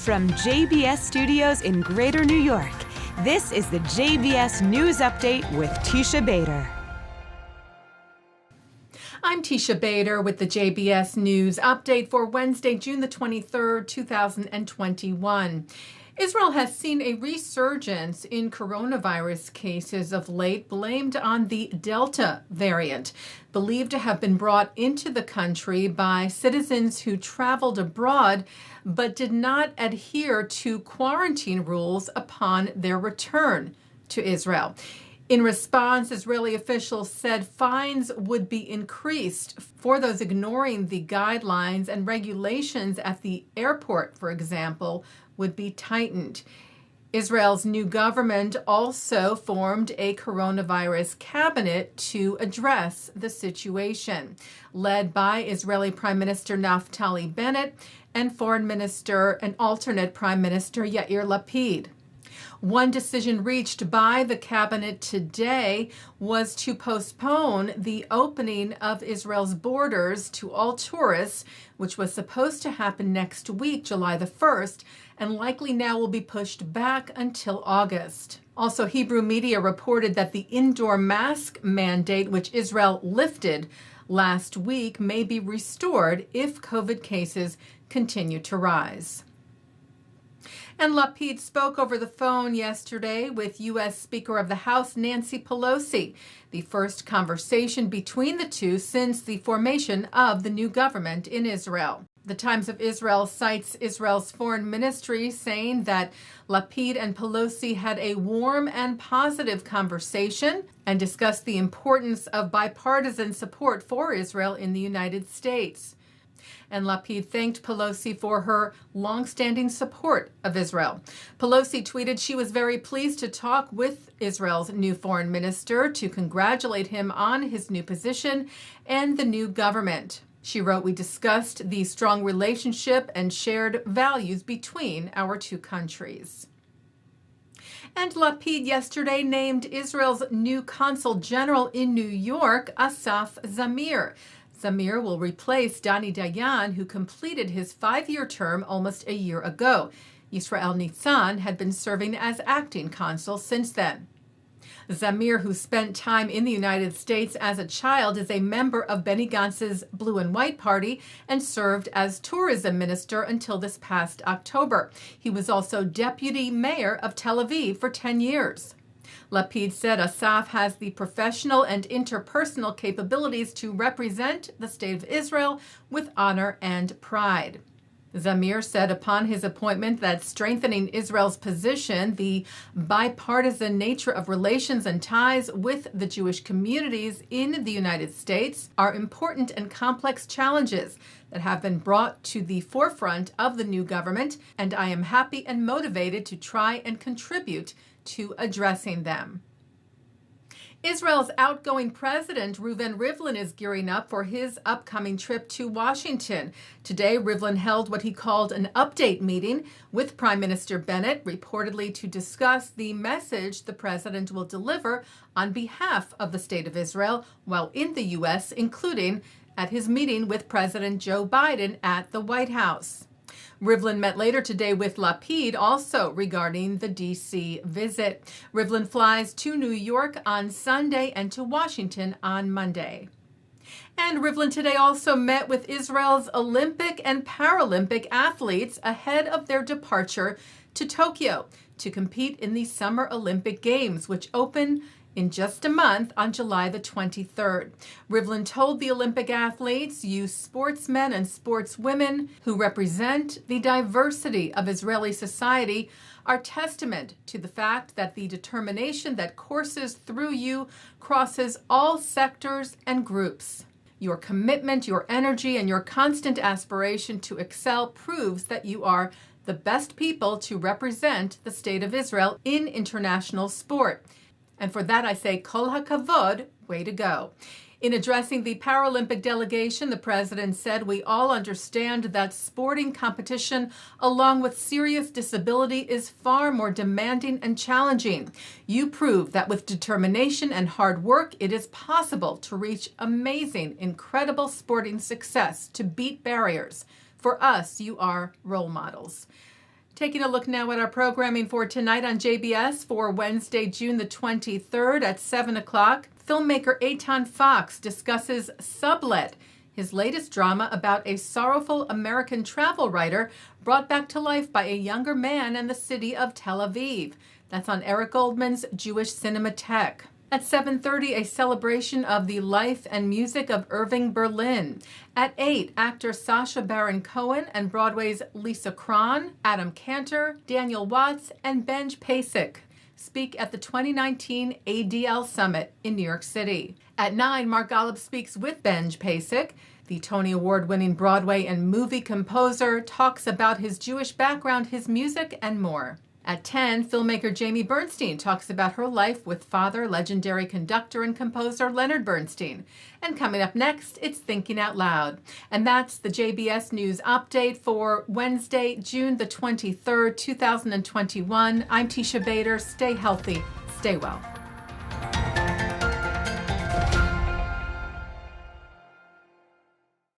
From JBS Studios in Greater New York, this is the JBS News Update with Teisha Bader. I'm Teisha Bader with the JBS News Update for Wednesday, June the 23rd, 2021. Israel has seen a resurgence in coronavirus cases of late, blamed on the Delta variant, believed to have been brought into the country by citizens who traveled abroad but did not adhere to quarantine rules upon their return to Israel. In response, Israeli officials said fines would be increased for those ignoring the guidelines, and regulations at the airport, for example, would be tightened. Israel's new government also formed a coronavirus cabinet to address the situation, led by Israeli Prime Minister Naftali Bennett and Foreign Minister and alternate Prime Minister Yair Lapid. One decision reached by the cabinet today was to postpone the opening of Israel's borders to all tourists, which was supposed to happen next week, July the 1st, and likely now will be pushed back until August. Also, Hebrew media reported that the indoor mask mandate, which Israel lifted last week, may be restored if COVID cases continue to rise. And Lapid spoke over the phone yesterday with U.S. Speaker of the House Nancy Pelosi, the first conversation between the two since the formation of the new government in Israel. The Times of Israel cites Israel's foreign ministry saying that Lapid and Pelosi had a warm and positive conversation and discussed the importance of bipartisan support for Israel in the United States. And Lapid thanked Pelosi for her longstanding support of Israel. Pelosi tweeted she was very pleased to talk with Israel's new foreign minister to congratulate him on his new position and the new government. She wrote, "We discussed the strong relationship and shared values between our two countries." And Lapid yesterday named Israel's new Consul General in New York, Asaf Zamir. Zamir will replace Dani Dayan, who completed his 5-year term almost a year ago. Yisrael Nitzan had been serving as acting consul since then. Zamir, who spent time in the United States as a child, is a member of Benny Gantz's Blue and White Party and served as tourism minister until this past October. He was also deputy mayor of Tel Aviv for 10 years. Lapid said Asaf has the professional and interpersonal capabilities to represent the State of Israel with honor and pride. Zamir said upon his appointment that strengthening Israel's position, the bipartisan nature of relations and ties with the Jewish communities in the United States are important and complex challenges that have been brought to the forefront of the new government, and I am happy and motivated to try and contribute to addressing them. Israel's outgoing president, Rivlin, is gearing up for his upcoming trip to Washington. Today, Rivlin held what he called an update meeting with Prime Minister Bennett, reportedly to discuss the message the president will deliver on behalf of the State of Israel while in the U.S., including at his meeting with President Joe Biden at the White House. Rivlin met later today with Lapid also regarding the D.C. visit. Rivlin flies to New York on Sunday and to Washington on Monday. And Rivlin today also met with Israel's Olympic and Paralympic athletes ahead of their departure to Tokyo to compete in the Summer Olympic Games, which open in just a month on July the 23rd. Rivlin told the Olympic athletes, "You sportsmen and sportswomen who represent the diversity of Israeli society are testament to the fact that the determination that courses through you crosses all sectors and groups. Your commitment, your energy, and your constant aspiration to excel proves that you are the best people to represent the State of Israel in international sport. And for that I say, kol hakavod, way to go." In addressing the Paralympic delegation, the president said, "We all understand that sporting competition, along with serious disability, is far more demanding and challenging. You prove that with determination and hard work, it is possible to reach amazing, incredible sporting success, to beat barriers. For us, you are role models." Taking a look now at our programming for tonight on JBS for Wednesday, June the 23rd at 7 o'clock. Filmmaker Eytan Fox discusses Sublet, his latest drama about a sorrowful American travel writer brought back to life by a younger man in the city of Tel Aviv. That's on Eric Goldman's Jewish Cinematheque. At 7:30, a celebration of the life and music of Irving Berlin. At 8, actor Sacha Baron Cohen and Broadway's Lisa Kron, Adam Kantor, Daniel Watts and Benj Pasek speak at the 2019 ADL Summit in New York City. At 9, Mark Golub speaks with Benj Pasek. The Tony Award-winning Broadway and movie composer talks about his Jewish background, his music, and more. At 10, filmmaker Jamie Bernstein talks about her life with father, legendary conductor and composer Leonard Bernstein. And coming up next, it's Thinking Out Loud. And that's the JBS News Update for Wednesday, June the 23rd, 2021. I'm Teisha Bader. Stay healthy. Stay well.